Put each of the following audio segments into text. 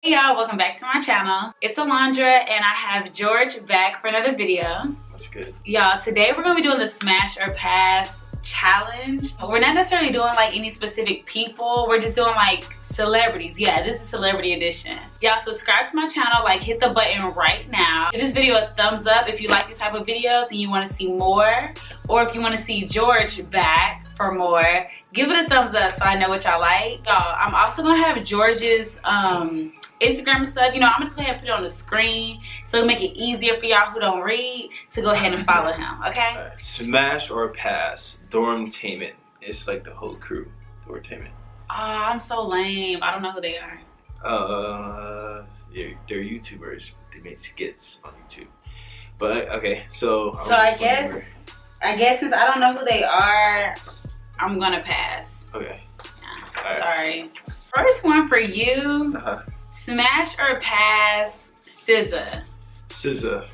Hey y'all, welcome back to my channel. It's Alondra and I have George back for another video. That's good. Y'all, today we're gonna be doing the smash or pass challenge. We're not necessarily doing like any specific people, we're just doing like celebrities. Yeah, this is celebrity edition. Y'all subscribe to my channel, like hit the button right now. Give this video a thumbs up if you like this type of videos and you want to see more, or if you want to see George back for more, give it a thumbs up so I know what y'all like. Y'all, I'm also gonna have George's Instagram and stuff. You know, I'm just gonna go ahead and put it on the screen so it'll make it easier for y'all who don't read to go ahead and follow him, okay? Smash or pass, Dormtainment. It's like the whole crew, Dormtainment. Oh, I'm so lame. I don't know who they are. They're YouTubers. They make skits on YouTube. But okay, so I guess since I don't know who they are, I'm gonna pass. Okay. Yeah, right. Sorry. First one for you. Smash or pass, SZA. SZA.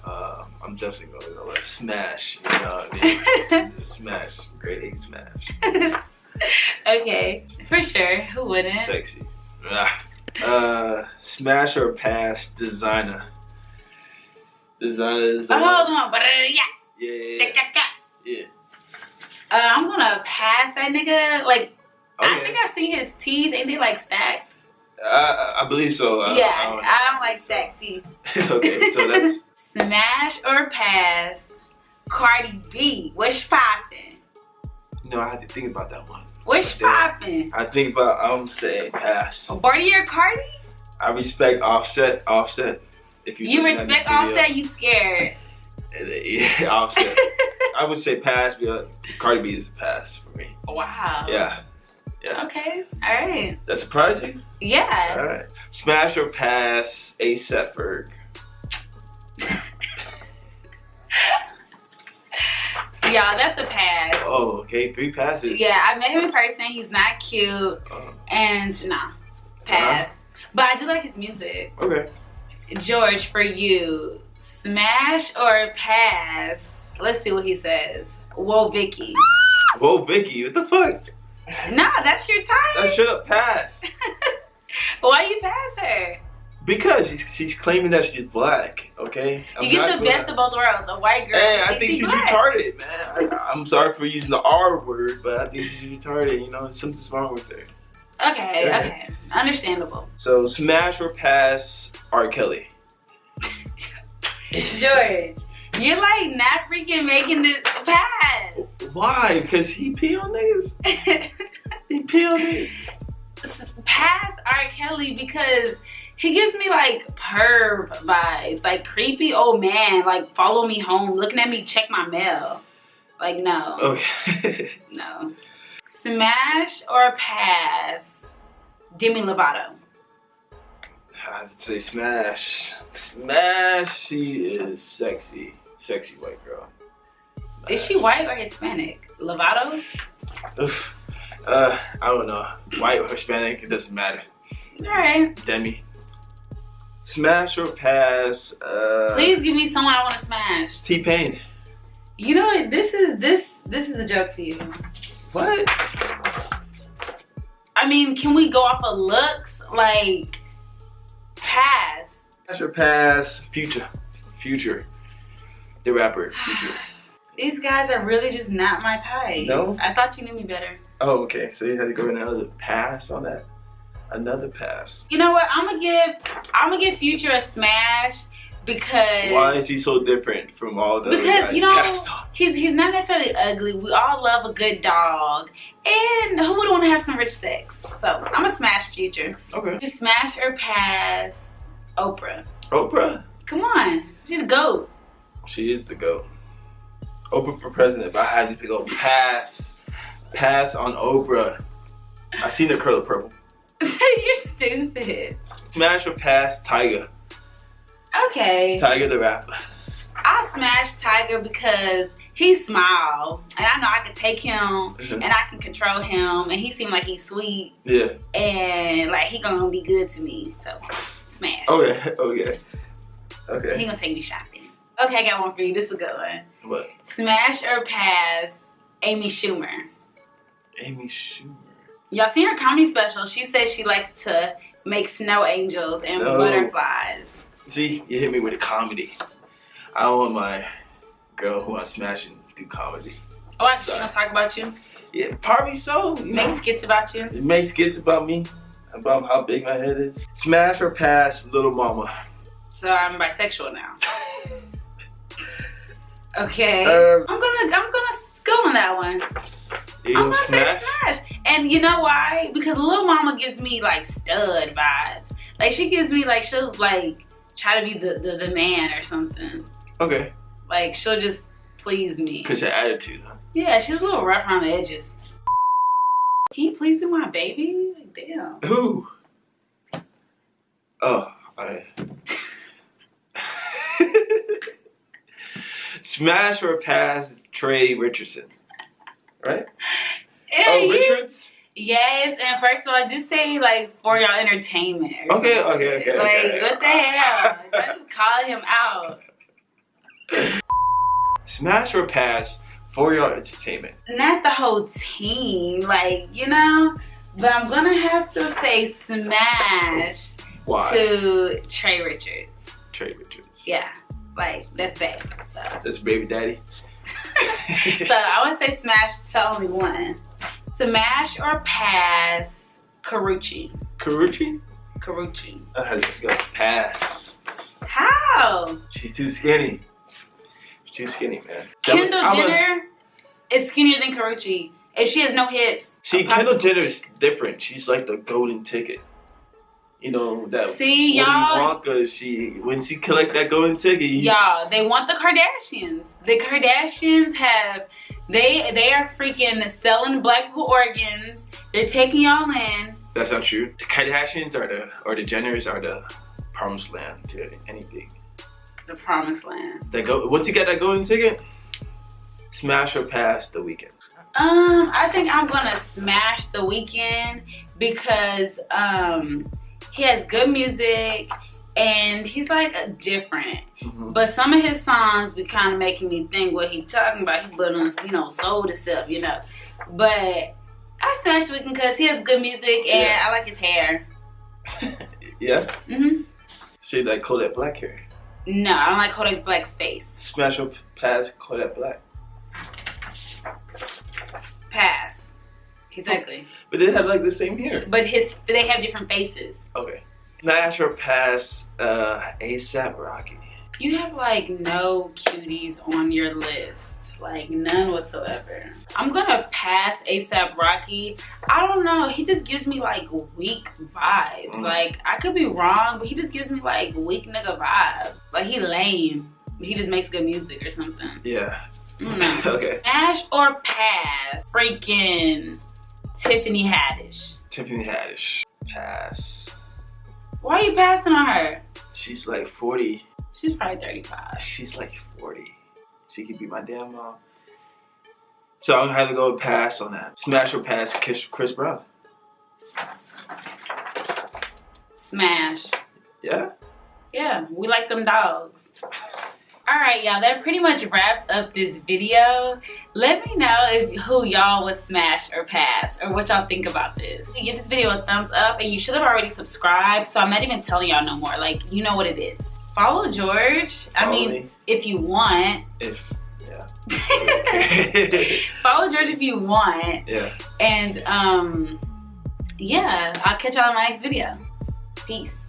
I'm definitely gonna go like smash. You know what I mean? Smash. Grade 8 smash. Okay, for sure. Who wouldn't? Sexy. Smash or pass, Designer. Designer is. Oh, the one, but yeah. Yeah. I'm gonna pass that nigga. Like, Okay. I think I've seen his teeth. Ain't they like stacked? I believe so. I don't like stacked teeth. Okay, so that's Smash or pass, Cardi B. What's poppin'? no. I had to think about that one. What's poppin'? I think about. I'm saying pass. 40-year Cardi? I respect Offset. Offset. If You respect Offset, you scared. Yeah, Offset. I would say pass because Cardi B is a pass for me. Wow. Yeah. Okay. All right. That surprised you? Yeah. All right. Smash or pass, A$AP Ferg. Y'all, that's a pass. Oh, okay. 3 passes. Yeah, I met him in person. He's not cute. And nah, pass. But I do like his music. Okay. George, for you, smash or pass? Let's see what he says. Whoa, Vicky. Whoa, Vicky. What the fuck? Nah, that's your type. That should have passed. Why you pass her? Because she's claiming that she's black, okay? You get the best of both worlds. A white girl. Hey, I think she's retarded, man. I'm sorry for using the R word, but I think she's retarded. You know, something's wrong with her. Okay. Understandable. So, smash or pass, R. Kelly. George, you're like not freaking making this pass. Why? Because he pee on niggas? He pee on niggas? Pass R. Kelly because he gives me like perv vibes, like creepy old man, like follow me home, looking at me, check my mail. Like, no. Okay. No. Smash or pass, Demi Lovato. I'd say smash. Smash. She is sexy. Sexy white girl. Smash. Is she white or Hispanic? Lovato? Oof. I don't know. White or Hispanic, it doesn't matter. Alright. Demi. Smash or pass? Please give me someone I want to smash. T-Pain. You know what? This is a joke to you. What? I mean, can we go off of looks? Like, pass. Smash or pass? Future. The rapper, Future. These guys are really just not my type. No? I thought you knew me better. Oh, okay. So you had to go another pass on that? Another pass. You know what? I'm gonna give Future a smash because. Why is he so different from all the other guys? You know, he's not necessarily ugly. We all love a good dog, and who would want to have some rich sex? So I'm gonna smash Future. Okay. You smash or pass Oprah. Oprah? Come on, she's the GOAT. She is the GOAT. Oprah for president, but I had to pick up pass. Pass on Oprah. I seen the curl of purple. You're stupid. Smash or pass Tyga. Okay. Tyga the rapper. I smashed Tyga because he smiled, and I know I could take him, and I can control him, and he seemed like he's sweet. Yeah. And like he gonna be good to me, so smash. Okay. He gonna take me shopping. Okay, I got one for you. This is a good one. What? Smash or pass Amy Schumer. Amy Schumer. Y'all seen her comedy special? She says she likes to make snow angels and No. butterflies. See, you hit me with a comedy. I don't want my girl who I smash and do comedy. Oh, I she gonna talk about you? Yeah, probably so. You know? Make skits about you? It makes skits about me, about how big my head is. Smash or pass, Little Mama. So I'm bisexual now. Okay. I'm gonna go on that one. You I'm gonna smash? say smash. And you know why? Because Lil Mama gives me like stud vibes. Like she gives me like she'll like try to be the man or something. Okay. Like she'll just please me. Cause your attitude, huh? Yeah, she's a little rough around the edges. Can you please do my baby? Like, damn. Who? Oh, alright. Smash or pass, Trey Richardson. Right? Yeah, Oh, Richards? Yes, and first of all, just say like for your entertainment. Or Okay. Like, what the hell? Like, I just call him out. Smash or pass for your entertainment. Not the whole team, like, you know, but I'm gonna have to say smash. Why? To Trey Richards. Trey Richards. Yeah, like that's bad. So That's baby daddy. so I would say smash to only one. Smash or pass Karuchi. Karuchi? Karuchi. I had to go pass. How? She's too skinny. She's too skinny, man. Kendall Jenner is skinnier than Karuchi. If she has no hips. See, Kendall Jenner is different. She's like the golden ticket. You know that. See, y'all. Wonka, when she collect that golden ticket. Y'all, they want the Kardashians. The Kardashians have, they are freaking selling black people organs. They're taking y'all in. That's not true. The Kardashians or the Jenners are the promised land to anything. The promised land. Once you get that golden ticket, smash or pass The Weeknd. I think I'm gonna smash The Weeknd because he has good music and he's like different. Mm-hmm. But some of his songs be kind of making me think what he talking about. He put on, you know, soul to self, you know. But I smashed The Weeknd because he has good music and I like his hair. Yeah? Mhm. See, like Kodak Black hair. No, I don't like Kodak Black's face. Smash or pass Kodak Black. Pass. Exactly. But they have like the same hair. But they have different faces. Okay. Smash or pass ASAP Rocky. You have like no cuties on your list. Like none whatsoever. I'm gonna pass ASAP Rocky. I don't know. He just gives me like weak vibes. Like I could be wrong, but he just gives me like weak nigga vibes. Like he lame. But he just makes good music or something. Yeah. No. Okay. Smash or pass? Freaking Tiffany Haddish. Tiffany Haddish. Pass. Why are you passing on her? She's like 40. She's probably 35. She's like 40. She could be my damn mom. So I'm gonna have to go pass on that. Smash or pass Chris Brown. Smash. Yeah? Yeah, we like them dogs. Alright, y'all, that pretty much wraps up this video. Let me know who y'all would smash or pass, or what y'all think about this. Give this video a thumbs up, and you should have already subscribed, so I'm not even telling y'all no more. Like, you know what it is. Follow George. I mean, if you want. Follow George if you want. Yeah. And, yeah, I'll catch y'all in my next video. Peace.